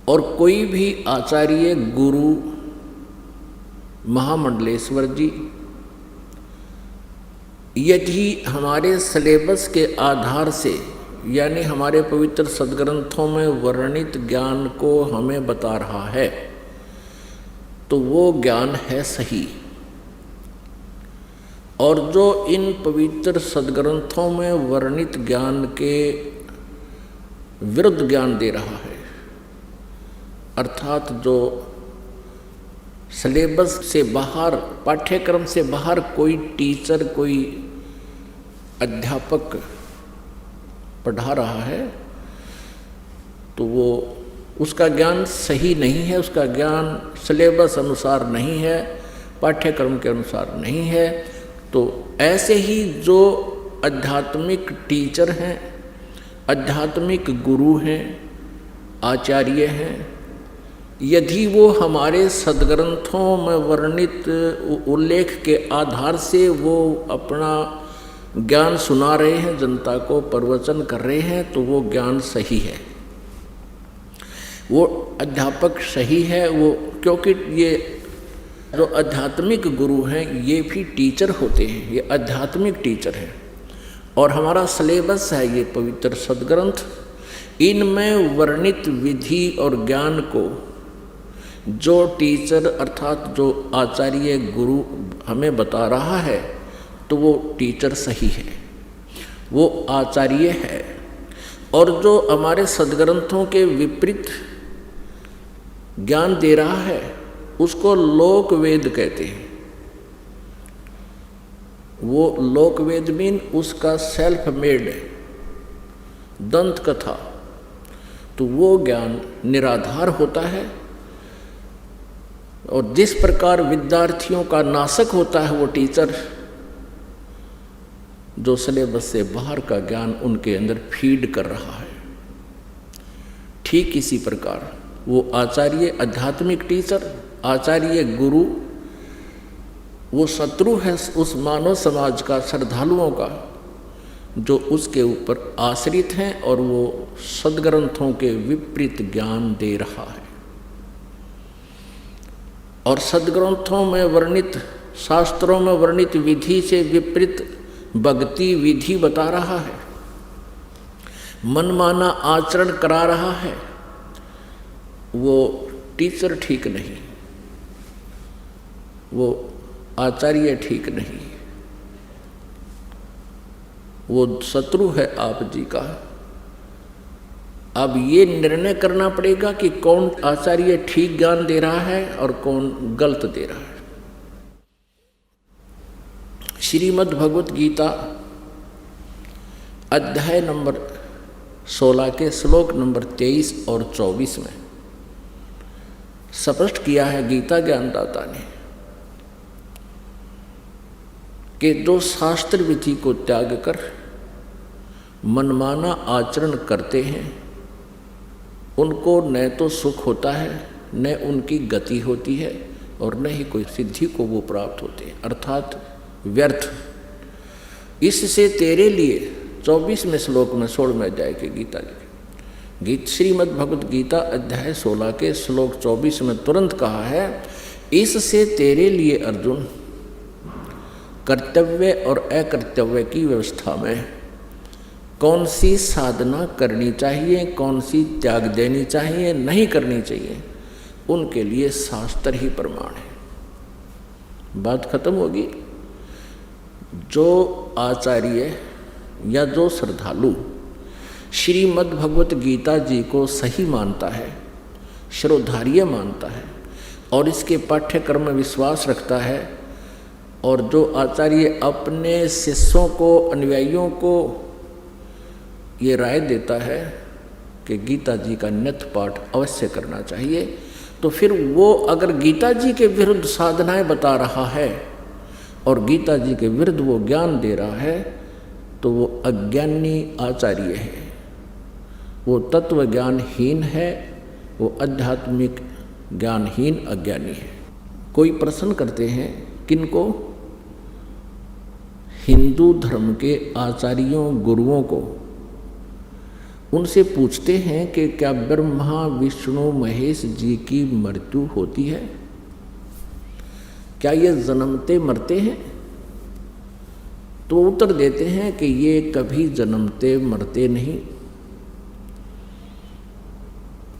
और कोई भी आचार्य गुरु महामंडलेश्वर जी यदि हमारे सिलेबस के आधार से यानी हमारे पवित्र सद्ग्रंथों में वर्णित ज्ञान को हमें बता रहा है तो वो ज्ञान है सही। और जो इन पवित्र सद्ग्रंथों में वर्णित ज्ञान के विरुद्ध ज्ञान दे रहा है, अर्थात जो सिलेबस से बाहर, पाठ्यक्रम से बाहर कोई टीचर, कोई अध्यापक पढ़ा रहा है, तो वो उसका ज्ञान सही नहीं है, उसका ज्ञान सिलेबस अनुसार नहीं है, पाठ्यक्रम के अनुसार नहीं है। तो ऐसे ही जो आध्यात्मिक टीचर हैं, आध्यात्मिक गुरु हैं, आचार्य हैं, यदि वो हमारे सद्ग्रंथों में वर्णित उल्लेख के आधार से वो अपना ज्ञान सुना रहे हैं, जनता को प्रवचन कर रहे हैं, तो वो ज्ञान सही है, वो अध्यापक सही है। वो क्योंकि ये जो आध्यात्मिक गुरु हैं ये भी टीचर होते हैं, ये आध्यात्मिक टीचर हैं। और हमारा सिलेबस है ये पवित्र सद्ग्रंथ, इनमें वर्णित विधि और ज्ञान को जो टीचर अर्थात जो आचार्य गुरु हमें बता रहा है तो वो टीचर सही है, वो आचार्य है। और जो हमारे सद्ग्रंथों के विपरीत ज्ञान दे रहा है उसको लोक वेद कहते हैं। वो लोक वेद मीन उसका सेल्फ मेड दंत कथा, तो वो ज्ञान निराधार होता है। और जिस प्रकार विद्यार्थियों का नाशक होता है वो टीचर, जो सिलेबस से बाहर का ज्ञान उनके अंदर फीड कर रहा है, ठीक इसी प्रकार वो आचार्य, आध्यात्मिक टीचर, आचार्य गुरु, वो शत्रु है उस मानव समाज का, श्रद्धालुओं का, जो उसके ऊपर आश्रित हैं और वो सद्ग्रंथों के विपरीत ज्ञान दे रहा है। और सद्ग्रंथों में वर्णित, शास्त्रों में वर्णित विधि से विपरीत भक्ति विधि बता रहा है, मनमाना आचरण करा रहा है, वो टीचर ठीक नहीं, वो आचार्य ठीक नहीं, वो शत्रु है आप जी का। अब ये निर्णय करना पड़ेगा कि कौन आचार्य ठीक ज्ञान दे रहा है और कौन गलत दे रहा है। श्रीमद् भगवत गीता अध्याय नंबर 16 के श्लोक नंबर 23 और 24 में स्पष्ट किया है गीता ज्ञानदाता ने कि जो शास्त्र विधि को त्याग कर मनमाना आचरण करते हैं उनको न तो सुख होता है, न उनकी गति होती है, और न ही कोई सिद्धि को वो प्राप्त होते हैं, अर्थात व्यर्थ। इससे तेरे लिए 24वें श्लोक में 16वें अध्याय के गीता गीत श्रीमद् भगवत गीता अध्याय 16 के श्लोक 24 में तुरंत कहा है, इससे तेरे लिए अर्जुन कर्तव्य और अकर्तव्य की व्यवस्था में कौन सी साधना करनी चाहिए, कौन सी त्याग देनी चाहिए, नहीं करनी चाहिए, उनके लिए शास्त्र ही प्रमाण है। बात खत्म होगी। जो आचार्य या जो श्रद्धालु श्रीमद् भगवत गीता जी को सही मानता है, श्रोधार्य मानता है और इसके पाठ्यक्रम में विश्वास रखता है, और जो आचार्य अपने शिष्यों को, अनुयायियों को ये राय देता है कि गीता जी का नित्य पाठ अवश्य करना चाहिए, तो फिर वो अगर गीता जी के विरुद्ध साधनाएं बता रहा है और गीता जी के विरुद्ध वो ज्ञान दे रहा है तो वो अज्ञानी आचार्य है, वो तत्व ज्ञानहीन है, वो आध्यात्मिक ज्ञानहीन अज्ञानी है। कोई प्रश्न करते हैं किनको? हिंदू धर्म के आचार्यों, गुरुओं को। उनसे पूछते हैं कि क्या ब्रह्मा विष्णु महेश जी की मृत्यु होती है? क्या ये जन्मते मरते हैं? तो उत्तर देते हैं कि ये कभी जन्मते मरते नहीं।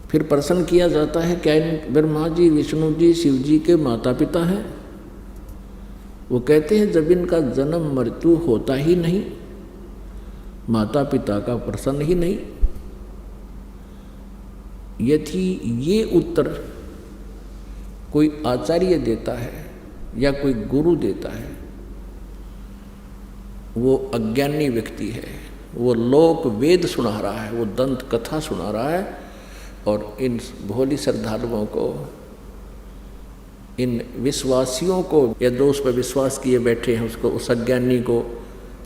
फिर प्रश्न किया जाता है क्या ब्रह्मा जी विष्णु जी शिव जी के माता पिता हैं? वो कहते हैं जब इनका जन्म मृत्यु होता ही नहीं, माता पिता का प्रश्न ही नहीं। यदि ये उत्तर कोई आचार्य देता है या कोई गुरु देता है, वो अज्ञानी व्यक्ति है, वो लोक वेद सुना रहा है, वो दंत कथा सुना रहा है और इन भोली श्रद्धालुओं को, इन विश्वासियों को, या जो उस पर विश्वास किए बैठे हैं उसको, उस अज्ञानी को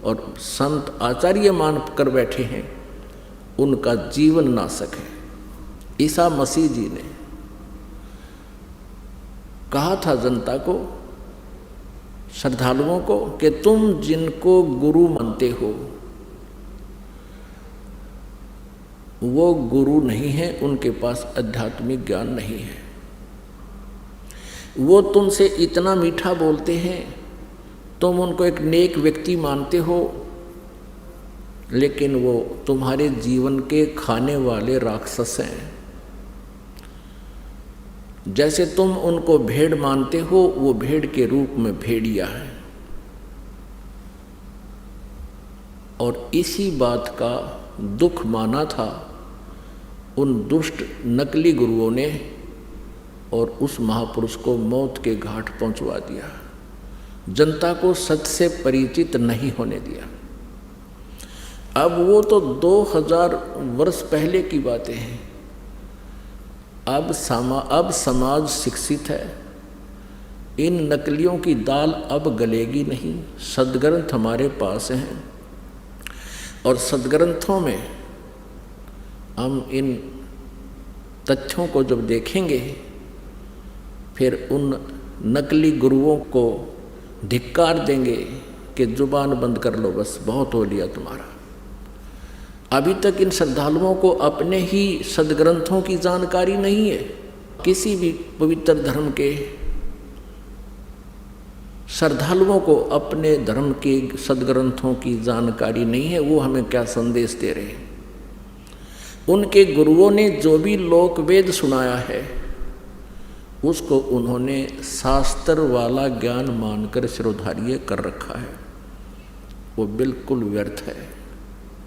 और संत आचार्य मान कर बैठे हैं, उनका जीवन नाशक है। ईसा मसीह जी ने कहा था जनता को, श्रद्धालुओं को, कि तुम जिनको गुरु मानते हो वो गुरु नहीं है, उनके पास आध्यात्मिक ज्ञान नहीं है। वो तुमसे इतना मीठा बोलते हैं, तुम उनको एक नेक व्यक्ति मानते हो, लेकिन वो तुम्हारे जीवन के खाने वाले राक्षस हैं। जैसे तुम उनको भेड़ मानते हो, वो भेड़ के रूप में भेड़िया है। और इसी बात का दुख माना था उन दुष्ट नकली गुरुओं ने और उस महापुरुष को मौत के घाट पहुंचवा दिया, जनता को सत्य से परिचित नहीं होने दिया। अब वो तो 2000 वर्ष पहले की बातें हैं। अब समाज शिक्षित है, इन नकलियों की दाल अब गलेगी नहीं। सदग्रंथ हमारे पास हैं और सदग्रंथों में हम इन तथ्यों को जब देखेंगे, फिर उन नकली गुरुओं को धिक्कार देंगे कि जुबान बंद कर लो, बस बहुत हो लिया तुम्हारा। अभी तक इन श्रद्धालुओं को अपने ही सदग्रंथों की जानकारी नहीं है। किसी भी पवित्र धर्म के श्रद्धालुओं को अपने धर्म के सदग्रंथों की जानकारी नहीं है। वो हमें क्या संदेश दे रहे हैं? उनके गुरुओं ने जो भी लोक वेद सुनाया है उसको उन्होंने शास्त्र वाला ज्ञान मानकर शिरोधार्य कर रखा है। वो बिल्कुल व्यर्थ है।